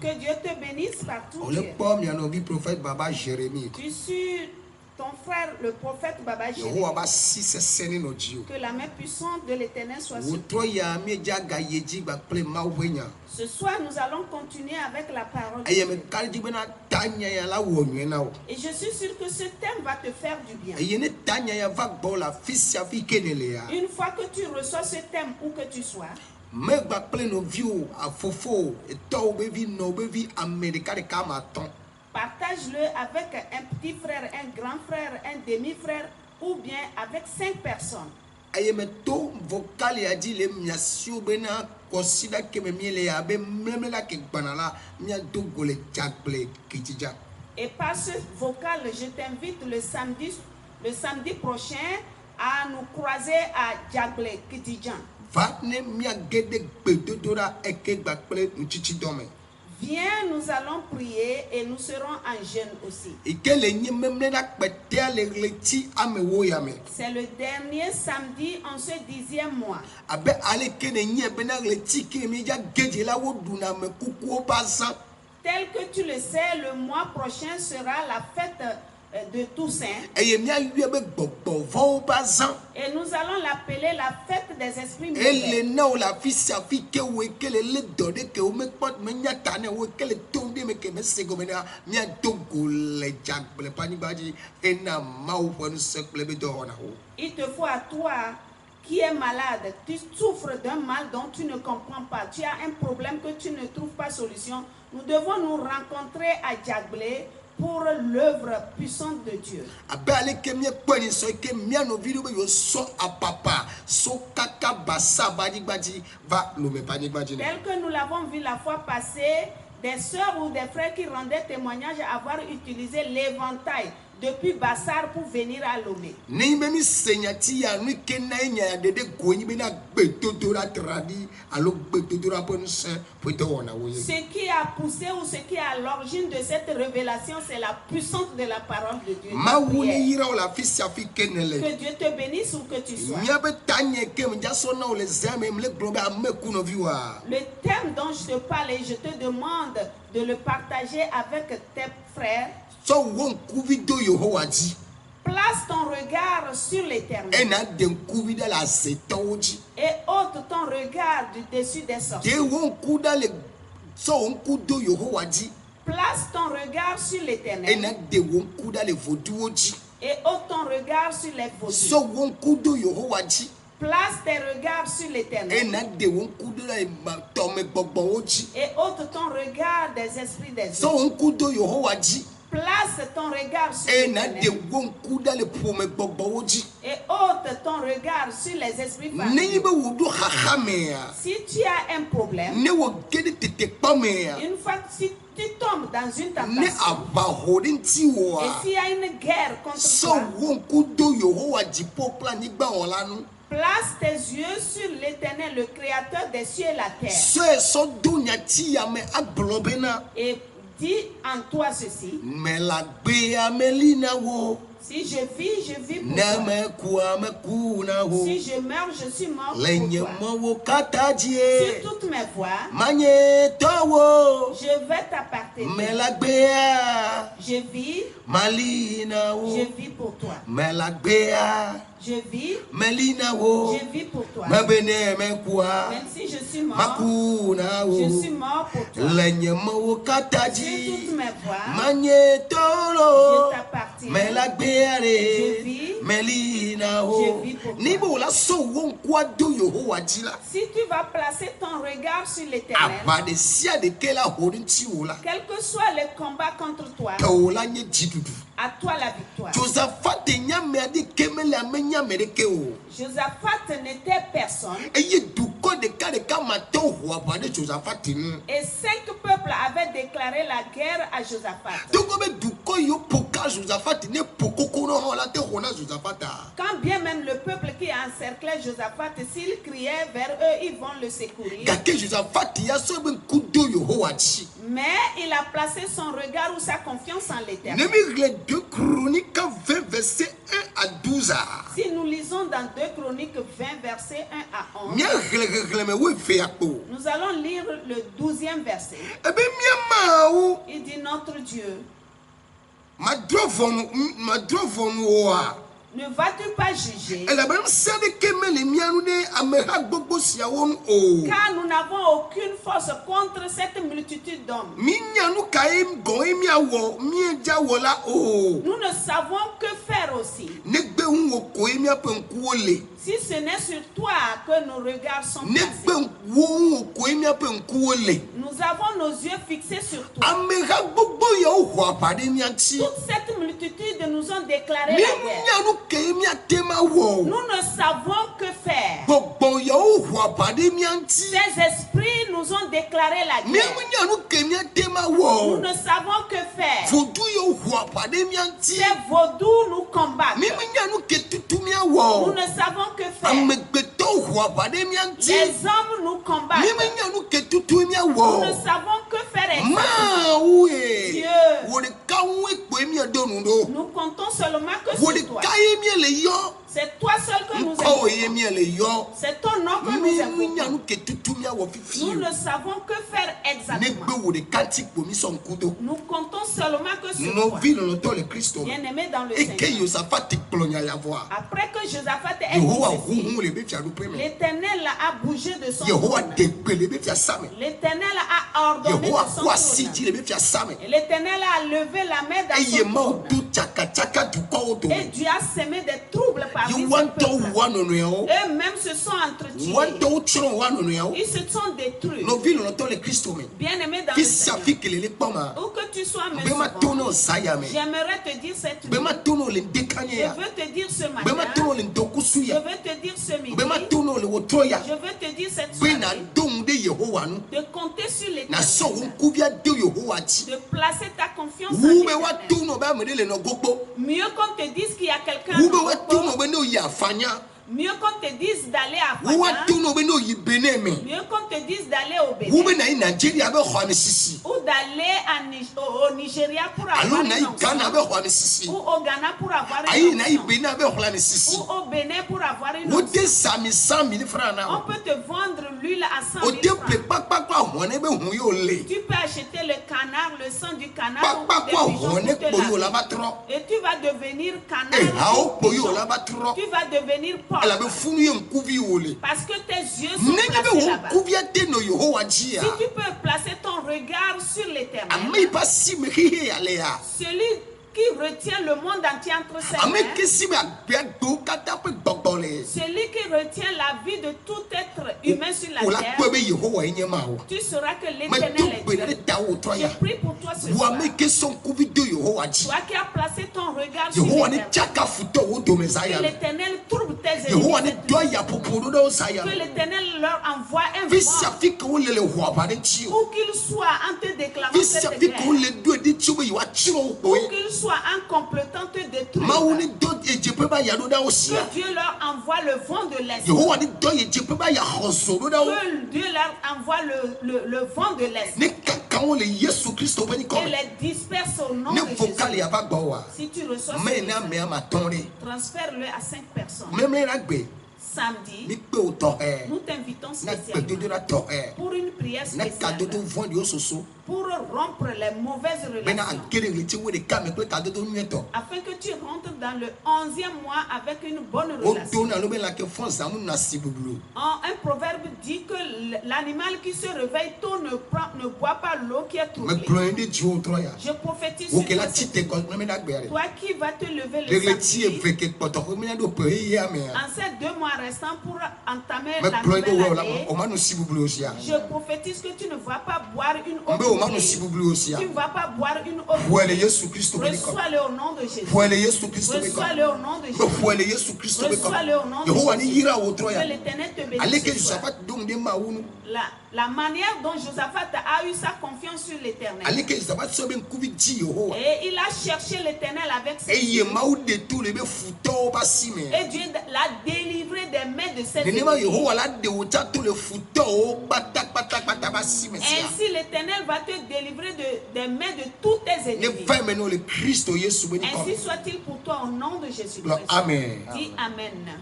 Que Dieu te bénisse partout. Tu suis ton frère, le prophète Baba Jérémie. Que la main puissante de l'Éternel soit sur toi. Ce soir, nous allons continuer avec la parole de Dieu. Et je suis sûr que ce thème va te faire du bien. Une fois que tu reçois ce thème, où que tu sois, partage-le avec un petit frère, un grand frère, un demi-frère, ou bien avec 5 personnes. Et par ce vocal, je t'invite le samedi prochain à nous croiser à Djagle Kitidjan. Viens, nous allons prier et nous serons en jeûne aussi. C'est le dernier samedi en ce 10e mois. Tel que tu le sais, le mois prochain sera la fête de Toussaint. Et nous allons l'appeler la fête des esprits mauvais. Il te faut à toi qui es malade, tu souffres d'un mal dont tu ne comprends pas, tu as un problème que tu ne trouves pas solution. Nous devons nous rencontrer à Djagle pour l'œuvre puissante de Dieu. Tel que nous l'avons vu la fois passée, des sœurs ou des frères qui rendaient témoignage à avoir utilisé l'éventail depuis Bassar pour venir à Lomé. Ce qui a poussé ou ce qui est à l'origine de cette révélation, c'est la puissance de la parole de Dieu. Que Dieu te bénisse où que tu sois. Le thème dont je te parle, et je te demande de le partager avec tes frères. Place ton regard sur l'Éternel et ôte ton regard du dessus des sorciers. Place ton regard sur l'Éternel et ôte ton regard sur les vaudous. Place tes regards sur l'Éternel et ôte ton regard des esprits des hommes. Place ton regard sur l'Éternel et ôte ton regard sur les esprits familiers. Si tu as un problème, une fois que si tu tombes dans une tentation, et s'il y a une guerre contre toi, place tes yeux sur l'Éternel, le Créateur des cieux et la terre. Et dis en toi ceci. Si je vis pour toi. Si je meurs, je suis mort pour toi. Sur toutes mes voies, je vais t'appartenir. Je vis pour toi. Je vis pour toi. Même si je suis mort, je suis mort pour toi. Sur toutes mes voies, je t'appartiens. Je vis pour toi. Si tu vas placer ton regard sur l'Éternel, quel que soit le combat contre toi, à toi la victoire. Josaphat n'était personne. Et 5 peuples avaient déclaré la guerre à Josaphat. Quand bien même le peuple qui encerclait Josaphat, s'il criait vers eux, ils vont le secourir. Mais il a placé son regard ou sa confiance en l'Éternel. 2 Chroniques 20, verset 1 à 12. Si nous lisons dans 2 Chroniques 20, verset 1 à 11, nous Nous allons lire le 12e verset. Il dit notre Dieu. Ne vas-tu pas juger? Car nous n'avons aucune force contre cette multitude d'hommes. Nous ne savons que faire aussi. Si ce n'est sur toi que nos regards sont placés. Nous avons nos yeux fixés sur toi. Toute cette multitude nous ont déclaré la guerre. Nous ne savons que faire. Ces esprits nous ont déclaré la guerre. Nous ne savons que faire. Ces vaudous nous combattent. Nous ne savons que faire. Les hommes nous combattent. Nous ne savons que faire exactement. Dieu, nous comptons seulement que sur toi. C'est toi seul que nous aimons. C'est ton nom que nous aimons. Nous ne savons que faire exactement. Nous comptons seulement que sur toi. Bien-aimé dans le Seigneur. Après que Josaphat ait dit ceci, l'Éternel a bougé de son trône. L'Éternel a ordonné de son trône. Et l'Éternel a levé la main dans son trône. Et Dieu a semé des troubles parmi ses peuples. Eux-mêmes se sont entretués. Ils se sont détruits. Bien-aimé dans le Seigneur. Où que tu sois, j'aimerais te dire cette nuit. Je veux te dire ce matin. Je veux te dire ce midi. Je veux te dire cette soirée. De compter sur l'Éternel. De placer ta confiance en l'Éternel. Mieux qu'on te dise qu'il y a quelqu'un. Mieux qu'on te dise d'aller à Fana. Mieux qu'on te dise d'aller au Bénin. Ou d'aller au Nigeria pour avoir une onction. Ou au Ghana pour avoir une onction. Ou au Bénin pour avoir une onction. On peut te vendre l'huile à 100 000 francs. Tu peux acheter le canard, le sang du canard ou des pigeons pour te laver. Et tu vas devenir canard ou pigeon. Tu vas devenir porc. Parce que tes yeux sont placés là-bas. Si tu peux placer ton regard sur l'Éternel, celui qui retient le monde entier entre ses mains, celui qui retient la vie de tout être humain sur la terre, tu sauras que l'Éternel est Dieu. Je prie pour toi ce soir. Toi qui as placé ton regard sur l'Éternel, que l'Éternel trouble tes ennemis. Que l'Éternel leur envoie un vent. Où qu'ils soient en te déclarant cette guerre. Où qu'ils soient en complétant te détruire. Que Dieu leur envoie le vent de l'Est. Que Dieu leur envoie le vent de l'Est. Et les disperse au nom de Jésus. Si tu reçois ce message, transfère-le à 5 personnes. Samedi, nous t'invitons spécialement pour une prière spéciale pour rompre les mauvaises relations, afin que tu rentres dans le 11e mois avec une bonne relation. Un proverbe dit que l'animal qui se réveille tôt ne boit pas l'eau qui est troublée. Je prophétise sur toi, toi qui vas te lever le samedi, en ces 2 mois restants pour entamer la nouvelle année, je prophétise que tu ne vas pas boire une eau troublée. Tu ne vas pas boire une eau troublée. Reçois-le au nom de Jésus. Reçois-le au nom de Jésus. Reçois-le au nom de Jésus. Que l'Éternel te bénisse. La manière dont Josaphat a eu sa confiance sur l'Éternel. Et il a cherché l'Éternel avec ses yeux. Et Dieu l'a délivré des mains de ses ennemis. Ainsi l'Éternel va te délivrer des mains de tous tes ennemis. Ainsi soit-il pour toi au nom de Jésus-Christ. Amen. Dis Amen.